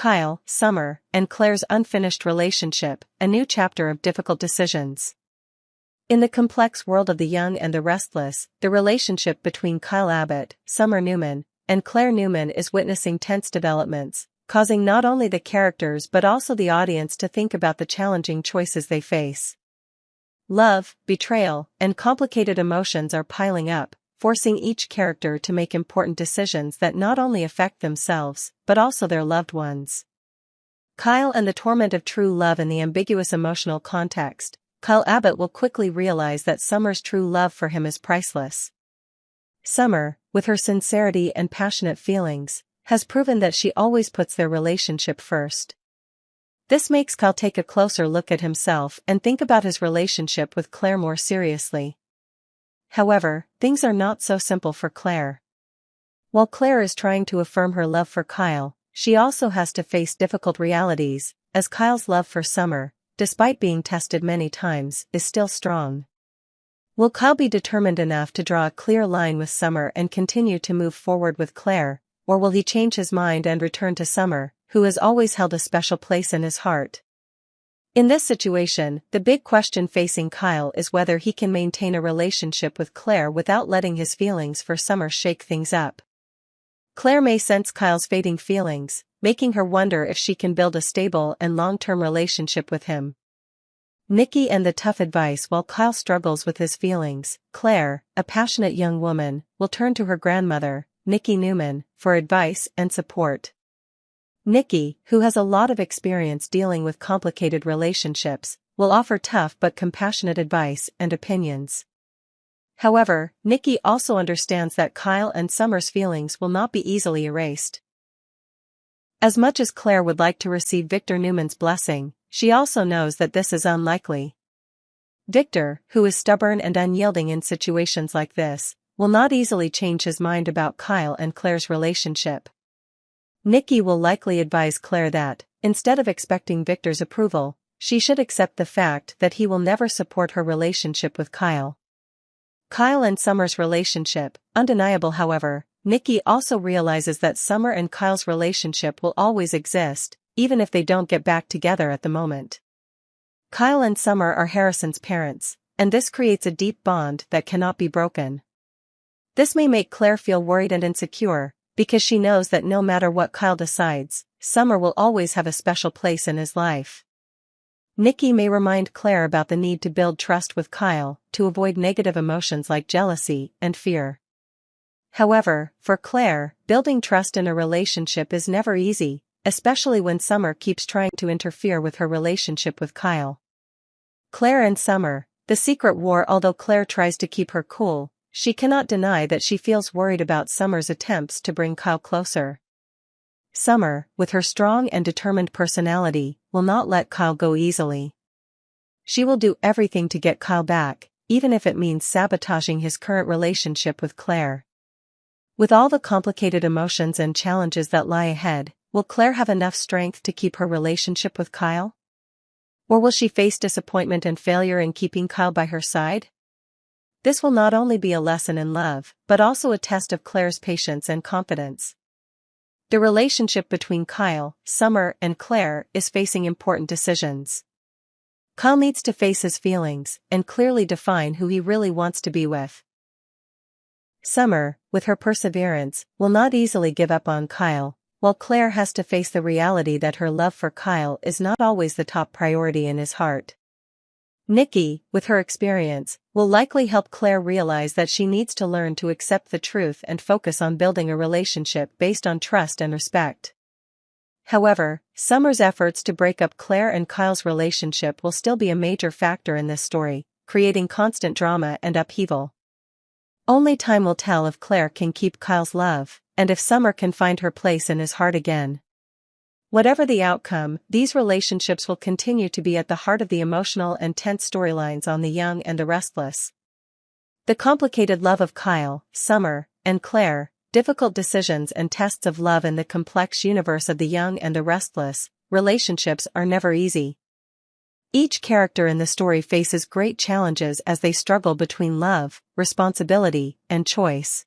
Kyle, Summer, and Claire's unfinished relationship, a new chapter of difficult decisions. In the complex world of the young and the restless, the relationship between Kyle Abbott, Summer Newman, and Claire Newman is witnessing tense developments, causing not only the characters but also the audience to think about the challenging choices they face. Love, betrayal, and complicated emotions are piling up, forcing each character to make important decisions that not only affect themselves, but also their loved ones. Kyle and the torment of true love. In the ambiguous emotional context, Kyle Abbott will quickly realize that Summer's true love for him is priceless. Summer, with her sincerity and passionate feelings, has proven that she always puts their relationship first. This makes Kyle take a closer look at himself and think about his relationship with Claire more seriously. However, things are not so simple for Claire. While Claire is trying to affirm her love for Kyle, she also has to face difficult realities, as Kyle's love for Summer, despite being tested many times, is still strong. Will Kyle be determined enough to draw a clear line with Summer and continue to move forward with Claire, or will he change his mind and return to Summer, who has always held a special place in his heart? In this situation, the big question facing Kyle is whether he can maintain a relationship with Claire without letting his feelings for Summer shake things up. Claire may sense Kyle's fading feelings, making her wonder if she can build a stable and long-term relationship with him. Nikki and the tough advice. While Kyle struggles with his feelings, Claire, a passionate young woman, will turn to her grandmother, Nikki Newman, for advice and support. Nikki, who has a lot of experience dealing with complicated relationships, will offer tough but compassionate advice and opinions. However, Nikki also understands that Kyle and Summer's feelings will not be easily erased. As much as Claire would like to receive Victor Newman's blessing, she also knows that this is unlikely. Victor, who is stubborn and unyielding in situations like this, will not easily change his mind about Kyle and Claire's relationship. Nikki will likely advise Claire that, instead of expecting Victor's approval, she should accept the fact that he will never support her relationship with Kyle. Kyle and Summer's relationship, undeniable. However, Nikki also realizes that Summer and Kyle's relationship will always exist, even if they don't get back together at the moment. Kyle and Summer are Harrison's parents, and this creates a deep bond that cannot be broken. This may make Claire feel worried and insecure, because she knows that no matter what Kyle decides, Summer will always have a special place in his life. Nikki may remind Claire about the need to build trust with Kyle, to avoid negative emotions like jealousy and fear. However, for Claire, building trust in a relationship is never easy, especially when Summer keeps trying to interfere with her relationship with Kyle. Claire and Summer, the secret war. Although Claire tries to keep her cool, she cannot deny that she feels worried about Summer's attempts to bring Kyle closer. Summer, with her strong and determined personality, will not let Kyle go easily. She will do everything to get Kyle back, even if it means sabotaging his current relationship with Claire. With all the complicated emotions and challenges that lie ahead, will Claire have enough strength to keep her relationship with Kyle? Or will she face disappointment and failure in keeping Kyle by her side? This will not only be a lesson in love, but also a test of Claire's patience and confidence. The relationship between Kyle, Summer, and Claire is facing important decisions. Kyle needs to face his feelings and clearly define who he really wants to be with. Summer, with her perseverance, will not easily give up on Kyle, while Claire has to face the reality that her love for Kyle is not always the top priority in his heart. Nikki, with her experience, will likely help Claire realize that she needs to learn to accept the truth and focus on building a relationship based on trust and respect. However, Summer's efforts to break up Claire and Kyle's relationship will still be a major factor in this story, creating constant drama and upheaval. Only time will tell if Claire can keep Kyle's love, and if Summer can find her place in his heart again. Whatever the outcome, these relationships will continue to be at the heart of the emotional and tense storylines on The Young and the Restless. The complicated love of Kyle, Summer, and Claire, difficult decisions and tests of love in the complex universe of The Young and the Restless, relationships are never easy. Each character in the story faces great challenges as they struggle between love, responsibility, and choice.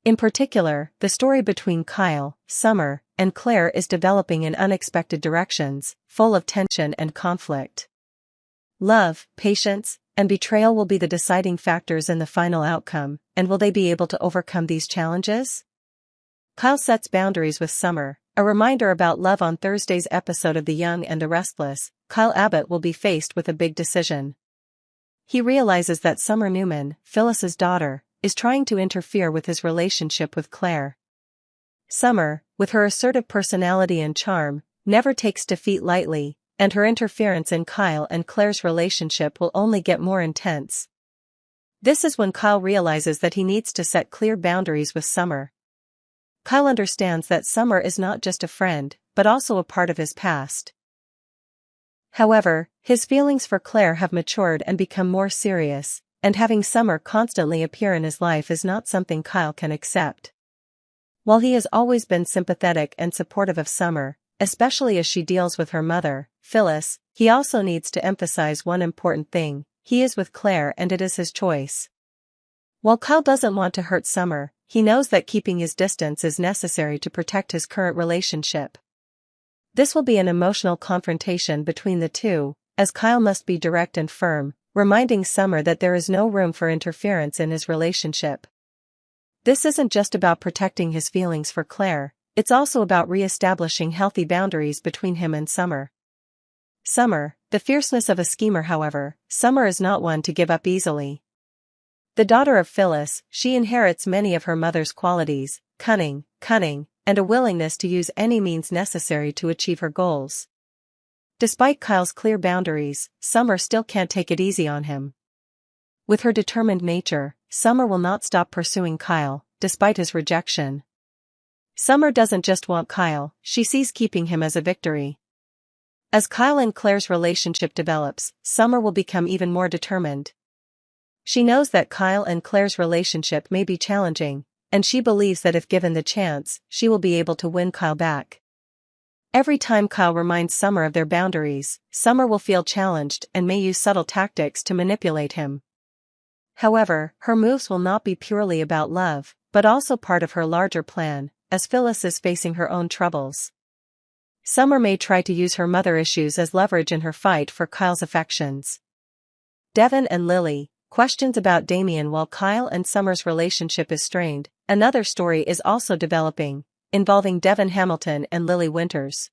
In particular, the story between Kyle, Summer, and Claire is developing in unexpected directions, full of tension and conflict. Love, patience, and betrayal will be the deciding factors in the final outcome, and will they be able to overcome these challenges? Kyle sets boundaries with Summer. A reminder about love. On Thursday's episode of The Young and the Restless, Kyle Abbott will be faced with a big decision. He realizes that Summer Newman, Phyllis's daughter, is trying to interfere with his relationship with Claire. Summer, with her assertive personality and charm, never takes defeat lightly, and her interference in Kyle and Claire's relationship will only get more intense. This is when Kyle realizes that he needs to set clear boundaries with Summer. Kyle understands that Summer is not just a friend, but also a part of his past. However, his feelings for Claire have matured and become more serious, and having Summer constantly appear in his life is not something Kyle can accept. While he has always been sympathetic and supportive of Summer, especially as she deals with her mother, Phyllis, he also needs to emphasize one important thing: he is with Claire and it is his choice. While Kyle doesn't want to hurt Summer, he knows that keeping his distance is necessary to protect his current relationship. This will be an emotional confrontation between the two, as Kyle must be direct and firm, reminding Summer that there is no room for interference in his relationship. This isn't just about protecting his feelings for Claire, it's also about re-establishing healthy boundaries between him and Summer. Summer, the fierceness of a schemer. However, Summer is not one to give up easily. The daughter of Phyllis, she inherits many of her mother's qualities: cunning, and a willingness to use any means necessary to achieve her goals. Despite Kyle's clear boundaries, Summer still can't take it easy on him. With her determined nature, Summer will not stop pursuing Kyle, despite his rejection. Summer doesn't just want Kyle, she sees keeping him as a victory. As Kyle and Claire's relationship develops, Summer will become even more determined. She knows that Kyle and Claire's relationship may be challenging, and she believes that if given the chance, she will be able to win Kyle back. Every time Kyle reminds Summer of their boundaries, Summer will feel challenged and may use subtle tactics to manipulate him. However, her moves will not be purely about love, but also part of her larger plan, as Phyllis is facing her own troubles. Summer may try to use her mother issues as leverage in her fight for Kyle's affections. Devon and Lily. Questions about Damien. While Kyle and Summer's relationship is strained, another story is also developing, involving Devon Hamilton and Lily Winters.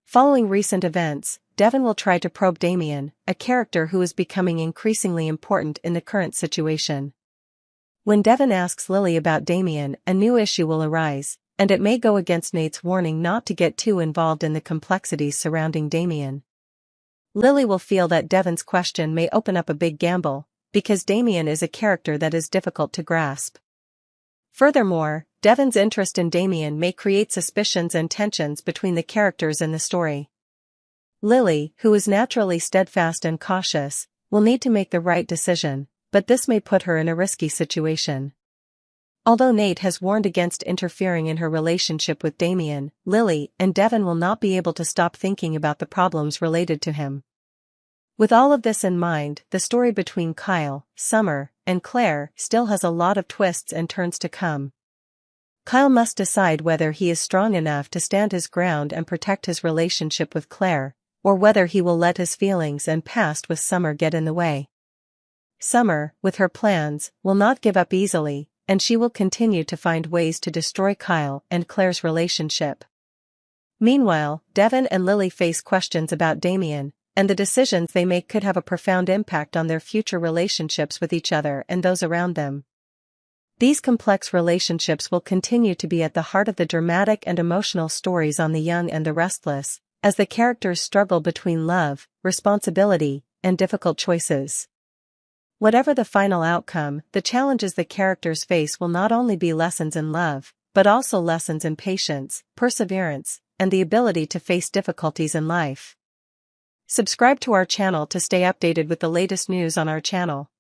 Following recent events, Devon will try to probe Damien, a character who is becoming increasingly important in the current situation. When Devon asks Lily about Damien, a new issue will arise, and it may go against Nate's warning not to get too involved in the complexities surrounding Damien. Lily will feel that Devon's question may open up a big gamble, because Damien is a character that is difficult to grasp. Furthermore, Devon's interest in Damien may create suspicions and tensions between the characters in the story. Lily, who is naturally steadfast and cautious, will need to make the right decision, but this may put her in a risky situation. Although Nate has warned against interfering in her relationship with Damien, Lily and Devon will not be able to stop thinking about the problems related to him. With all of this in mind, the story between Kyle, Summer, and Claire still has a lot of twists and turns to come. Kyle must decide whether he is strong enough to stand his ground and protect his relationship with Claire, or whether he will let his feelings and past with Summer get in the way. Summer, with her plans, will not give up easily, and she will continue to find ways to destroy Kyle and Claire's relationship. Meanwhile, Devon and Lily face questions about Damien, and the decisions they make could have a profound impact on their future relationships with each other and those around them. These complex relationships will continue to be at the heart of the dramatic and emotional stories on The Young and the Restless, as the characters struggle between love, responsibility, and difficult choices. Whatever the final outcome, the challenges the characters face will not only be lessons in love, but also lessons in patience, perseverance, and the ability to face difficulties in life. Subscribe to our channel to stay updated with the latest news on our channel.